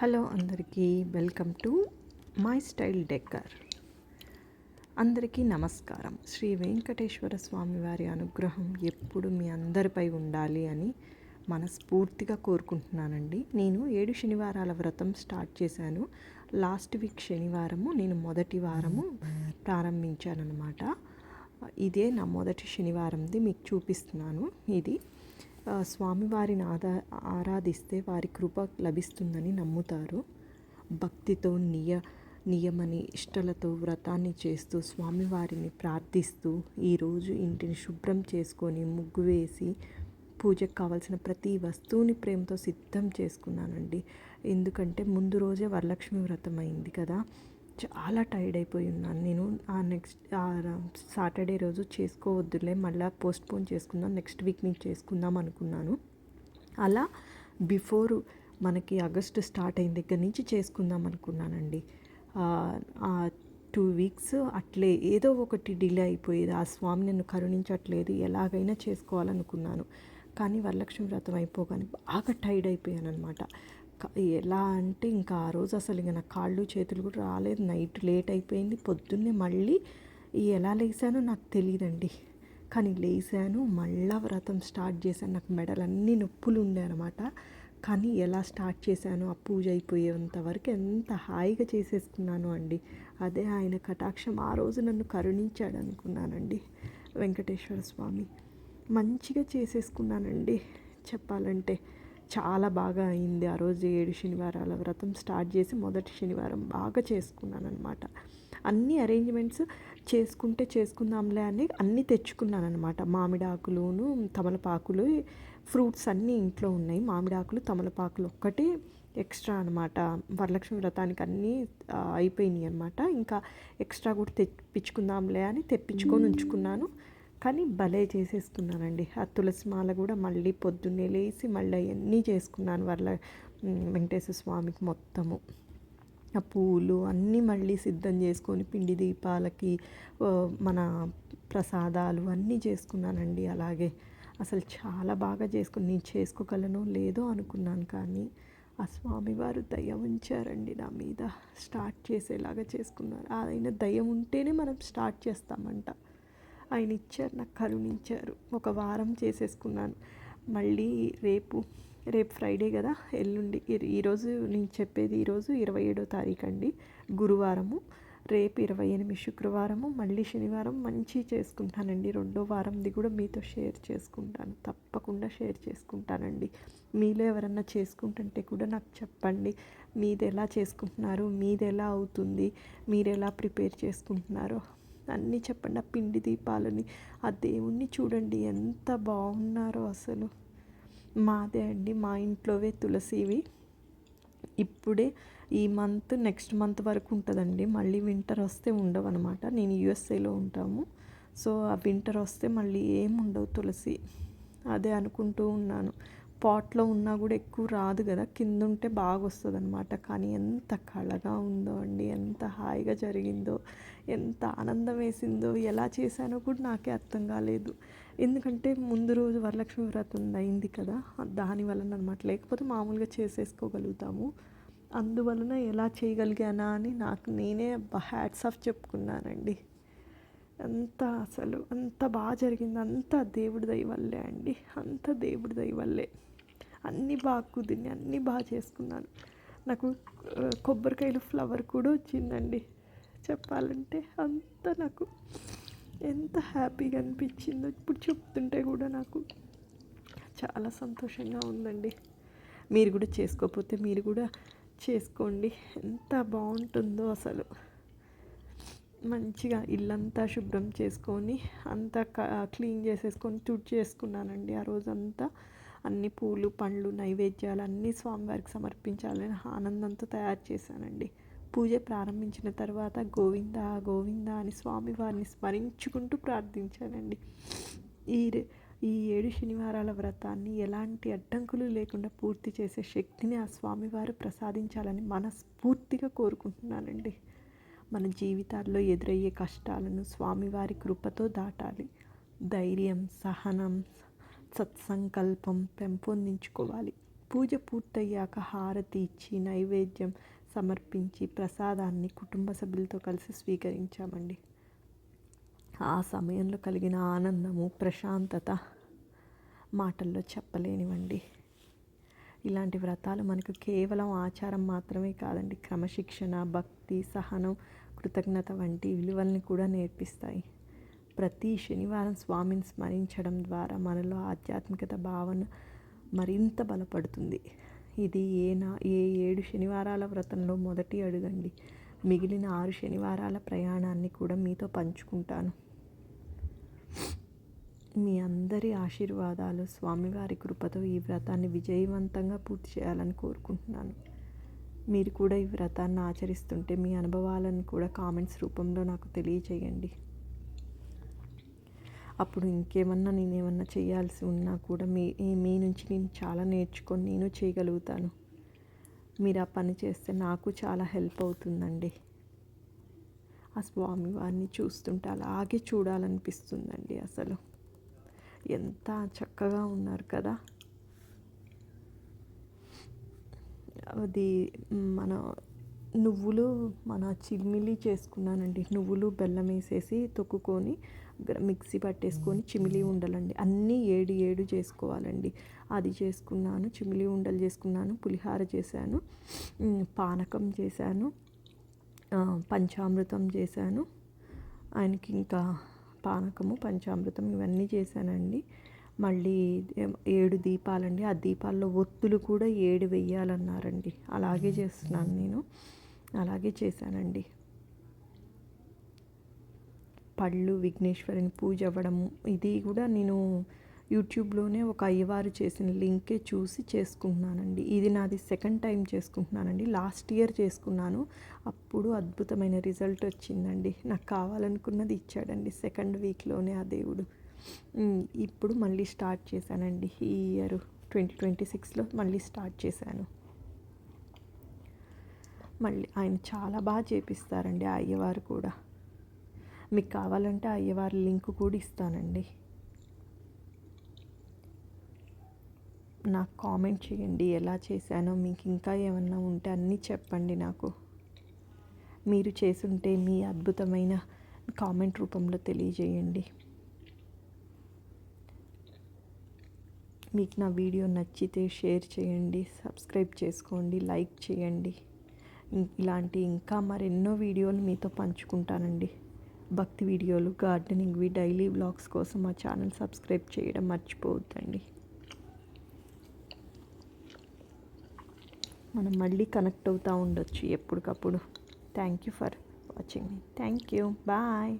Hello అందరికీ, welcome to my style decker. అందరికీ నమస్కారం. శ్రీ వెంకటేశ్వర స్వామి వారి అనుగ్రహం ఎప్పుడు మీ అందరిపై ఉండాలి అని మనస్ఫూర్తిగా కోరుకుంటున్నానండి. నేను 7 శనివారాల వ్రతం స్టార్ట్ చేశాను. లాస్ట్ వీక్ శనివారము నేను మొదటి వారము ప్రారంభించానన్నమాట. ఇదే నా మొదటి శనివారంది మీకు చూపిస్తున్నాను. ఇది స్వామివారిని ఆరాధిస్తే వారి కృప లభిస్తుందని నమ్ముతారు. భక్తితో నియమని ఇష్టలతో వ్రతాన్ని చేస్తూ స్వామివారిని ప్రార్థిస్తూ ఈరోజు ఇంటిని శుభ్రం చేసుకొని ముగ్గు వేసి పూజకు కావాల్సిన ప్రతి వస్తువుని ప్రేమతో సిద్ధం చేసుకున్నానండి. ఎందుకంటే ముందు రోజే వరలక్ష్మి వ్రతం అయింది కదా, చాలా టైర్డ్ అయిపోయి ఉన్నాను నేను. నెక్స్ట్ సాటర్డే రోజు చేసుకోవద్దులే, మళ్ళీ పోస్ట్పోన్ చేసుకుందాం, నెక్స్ట్ వీక్ నుంచి చేసుకుందాం అనుకున్నాను. అలా బిఫోర్ మనకి ఆగస్టు స్టార్ట్ అయిన దగ్గర నుంచి చేసుకుందాం అనుకున్నానండి. 2 వీక్స్ అట్లే ఏదో ఒకటి డిలే అయిపోయేది. ఆ స్వామి నన్ను కరుణించట్లేదు, ఎలాగైనా చేసుకోవాలనుకున్నాను. కానీ వరలక్ష్మి వ్రతం అయిపోగానే బాగా టైర్డ్ అయిపోయాను అనమాట. ఎలా అంటే ఇంకా ఆ రోజు అసలు ఇంకా నా కాళ్ళు చేతులు కూడా రాలేదు. నైట్ లేట్ అయిపోయింది. పొద్దున్నే మళ్ళీ ఎలా లేసానో నాకు తెలియదండి, కానీ లేసాను, మళ్ళీ వ్రతం స్టార్ట్ చేశాను. నాకు మెడలన్నీ నొప్పులు ఉండే అనమాట. కానీ ఎలా స్టార్ట్ చేశాను, ఆ పూజ అయిపోయేంత వరకు ఎంత హాయిగా చేసేసుకున్నాను అండి. అదే ఆయన కటాక్షం. ఆ రోజు నన్ను కరుణించాడు అనుకున్నానండి వెంకటేశ్వర స్వామి. మంచిగా చేసేసుకున్నానండి. చెప్పాలంటే చాలా బాగా అయింది. ఆ రోజు 7 శనివారాల వ్రతం స్టార్ట్ చేసి మొదటి శనివారం బాగా చేసుకున్నాను అనమాట. అన్ని అరేంజ్మెంట్స్ చేసుకుందాంలే అని అన్నీ తెచ్చుకున్నాను అనమాట. మామిడాకులును తమలపాకులు, ఫ్రూట్స్ అన్నీ ఇంట్లో ఉన్నాయి. మామిడాకులు తమలపాకులు ఒక్కటి ఎక్స్ట్రా అనమాట. వరలక్ష్మి వ్రతానికి అన్నీ అయిపోయినాయి అనమాట. ఇంకా ఎక్స్ట్రా కూడా తెప్పించుకుందాంలే అని తెప్పించుకొని ఉంచుకున్నాను. కానీ భలే చేసేసుకున్నానండి. ఆ తులసి మాల కూడా మళ్ళీ పొద్దున్నే లేచి మళ్ళీ అవన్నీ చేసుకున్నాను. వెంకటేశ్వర స్వామికి మొత్తము ఆ పూలు అన్నీ మళ్ళీ సిద్ధం చేసుకొని పిండి దీపాలకి మన ప్రసాదాలు అన్నీ చేసుకున్నానండి. అలాగే అసలు చాలా బాగా నేను చేసుకోగలను లేదో అనుకున్నాను, కానీ ఆ స్వామివారు దయ ఉంచారండి నా మీద. స్టార్ట్ చేసేలాగా చేసుకున్నారు. ఆయన దయ ఉంటేనే మనం స్టార్ట్ చేస్తామంట. ఆయన ఇచ్చారు, నాకు కరుణించారు. ఒక వారం చేసేసుకున్నాను. మళ్ళీ రేపు ఫ్రైడే కదా, ఎల్లుండి ఈరోజు నేను చెప్పేది ఈరోజు 27వ తారీఖు అండి, గురువారము. రేపు 28 శుక్రవారము, మళ్ళీ శనివారం మంచి చేసుకుంటానండి. 2వ వారంది కూడా మీతో షేర్ చేసుకుంటాను, తప్పకుండా షేర్ చేసుకుంటానండి. మీలో ఎవరన్నా చేసుకుంటుంటే కూడా నాకు చెప్పండి. మీది ఎలా చేసుకుంటున్నారు, మీది ఎలా అవుతుంది, మీరు ఎలా ప్రిపేర్ చేసుకుంటున్నారో అన్నీ చెప్పండి. ఆ పిండి దీపాలని, ఆ దేవుణ్ణి చూడండి ఎంత బాగున్నారో అసలు. మాదే అండి, మా ఇంట్లోవే తులసివి. ఇప్పుడే ఈ మంత్ నెక్స్ట్ మంత్ వరకు ఉంటుందండి. మళ్ళీ వింటర్ వస్తే ఉండవు అనమాట. నేను యూఎస్ఏలో ఉంటాము, సో ఆ వింటర్ వస్తే మళ్ళీ ఏముండవు తులసి. అదే అనుకుంటూ ఉన్నాను. పాట్లో ఉన్నా కూడా ఎక్కువ రాదు కదా, కింద ఉంటే బాగా వస్తుంది అనమాట. కానీ ఎంత కళగా ఉందో అండి, ఎంత హాయిగా జరిగిందో, ఎంత ఆనందం వేసిందో. ఎలా చేశానో కూడా నాకే అర్థం కాలేదు. ఎందుకంటే ముందు రోజు వరలక్ష్మి వ్రతం అయింది కదా, దానివలన అనమాట. లేకపోతే మామూలుగా చేసేసుకోగలుగుతాము. అందువలన ఎలా చేయగలిగానా అని నాకు నేనే హ్యాట్స్ ఆఫ్ చెప్పుకున్నానండి. అంత బాగా జరిగింది. అంతా దేవుడి దయ వల్లే అండి, అంత దేవుడి దయ వల్లే. అన్నీ బాగా కుదిరినాయి, అన్నీ బాగా చేసుకున్నాను. నాకు కొబ్బరికాయలు ఫ్లవర్ కూడా వచ్చిందండి. చెప్పాలంటే నాకు ఎంత హ్యాపీగా అనిపించిందో ఇప్పుడు చెప్తుంటే కూడా నాకు చాలా సంతోషంగా ఉందండి. మీరు కూడా చేసుకోకపోతే మీరు కూడా చేసుకోండి. ఎంత బాగుంటుందో అసలు. మంచిగా ఇల్లంతా శుభ్రం చేసుకొని అంతా క్లీన్ చేసేసుకొని చేసుకున్నానండి. ఆ రోజంతా అన్ని పూలు పండ్లు నైవేద్యాలు అన్నీ స్వామివారికి సమర్పించాలని ఆనందంతో తయారు చేశానండి. పూజ ప్రారంభించిన తర్వాత గోవింద గోవింద అని స్వామివారిని స్మరించుకుంటూ ప్రార్థించానండి. ఈ 7 శనివారాల వ్రతాన్ని ఎలాంటి అడ్డంకులు లేకుండా పూర్తి చేసే శక్తిని ఆ స్వామివారు ప్రసాదించాలని మనస్ఫూర్తిగా కోరుకుంటున్నానండి. మన జీవితాల్లో ఎదురయ్యే కష్టాలను స్వామివారి కృపతో దాటాలి. ధైర్యం, సహనం, సత్సంకల్పం పెంపొందించుకోవాలి. పూజ పూర్తయ్యాక హారతి ఇచ్చి నైవేద్యం సమర్పించి ప్రసాదాన్ని కుటుంబ సభ్యులతో కలిసి స్వీకరించామండి. ఆ సమయంలో కలిగిన ఆనందము, ప్రశాంతత మాటల్లో చెప్పలేనివండి. ఇలాంటి వ్రతాలు మనకు కేవలం ఆచారం మాత్రమే కాదండి, క్రమశిక్షణ, భక్తి, సహనం, కృతజ్ఞత వంటి విలువల్ని కూడా నేర్పిస్తాయి. ప్రతి శనివారం స్వామిని స్మరించడం ద్వారా మనలో ఆధ్యాత్మికత భావన మరింత బలపడుతుంది. ఇది ఏ 7 శనివారాల వ్రతంలో మొదటి అడుగండి. మిగిలిన 6 శనివారాల ప్రయాణాన్ని కూడా మీతో పంచుకుంటాను. మీ అందరి ఆశీర్వాదాలు, స్వామివారి కృపతో ఈ వ్రతాన్ని విజయవంతంగా పూర్తి చేయాలని కోరుకుంటున్నాను. మీరు కూడా ఈ వ్రతాన్ని ఆచరిస్తుంటే మీ అనుభవాలను కూడా కామెంట్స్ రూపంలో నాకు తెలియచేయండి. అప్పుడు ఇంకేమన్నా నేనేమన్నా చేయాల్సి ఉన్నా కూడా మీ నుంచి నేను చాలా నేర్చుకొని నేను చేయగలుగుతాను. మీరు ఆ పని చేస్తే నాకు చాలా హెల్ప్ అవుతుందండి. ఆ స్వామివారిని చూస్తుంటే అలాగే చూడాలనిపిస్తుందండి. అసలు ఎంత చక్కగా ఉన్నారు కదా. అది మన చిమిలి చేసుకున్నానండి. నువ్వులు బెల్లం వేసేసి తొక్కుకొని మిక్సీ పట్టేసుకొని చిమిలి ఉండలండి. అన్నీ 7 చేసుకోవాలండి. అది చేసుకున్నాను, చిమిలి ఉండలు చేసుకున్నాను, పులిహార చేశాను, పానకం చేశాను, పంచామృతం చేశాను. ఆయనకి ఇంకా పానకము, పంచామృతం ఇవన్నీ చేశానండి. మళ్ళీ 7 దీపాలండి. ఆ దీపాల్లో ఒత్తులు కూడా 7 వెయ్యాలన్నారండి. అలాగే చేస్తున్నాను నేను, అలాగే చేశానండి. పళ్ళు, విఘ్నేశ్వరుని పూజ అవ్వడము, ఇది కూడా నేను యూట్యూబ్లోనే ఒక అయ్యవారు చేసిన లింకే చూసి చేసుకుంటున్నానండి. ఇది నాది సెకండ్ టైం చేసుకుంటున్నానండి. లాస్ట్ ఇయర్ చేసుకున్నాను, అప్పుడు అద్భుతమైన రిజల్ట్ వచ్చిందండి. నాకు కావాలనుకున్నది ఇచ్చాడండి సెకండ్ వీక్లోనే ఆ దేవుడు. ఇప్పుడు మళ్ళీ స్టార్ట్ చేశానండి. ఈ ఇయర్ 2026లో మళ్ళీ స్టార్ట్ చేశాను. మళ్ళీ ఆయన చాలా బాగా చేపిస్తారండి ఆ అయ్యవారు కూడా. మీకు కావాలంటే ఆ అయ్యవారి లింక్ కూడా ఇస్తానండి. నాకు కామెంట్ చేయండి ఎలా చేశానో. మీకు ఇంకా ఏమన్నా ఉంటే అన్నీ చెప్పండి నాకు. మీరు చేసుంటే మీ అద్భుతమైన కామెంట్ రూపంలో తెలియజేయండి. మీకు నా వీడియో నచ్చితే షేర్ చేయండి, సబ్స్క్రైబ్ చేసుకోండి, లైక్ చేయండి. ఇలాంటి ఇంకా మరెన్నో వీడియోలు మీతో పంచుకుంటానండి. భక్తి వీడియోలు, గార్డెనింగ్వి, డైలీ వ్లాగ్స్ కోసం మా ఛానల్ సబ్స్క్రైబ్ చేయడం మర్చిపోవద్దండి. మనం మళ్ళీ కనెక్ట్ అవుతూ ఉండొచ్చు ఎప్పటికప్పుడు. థ్యాంక్ యూ ఫర్ వాచింగ్ మీ. Thank you. బాయ్.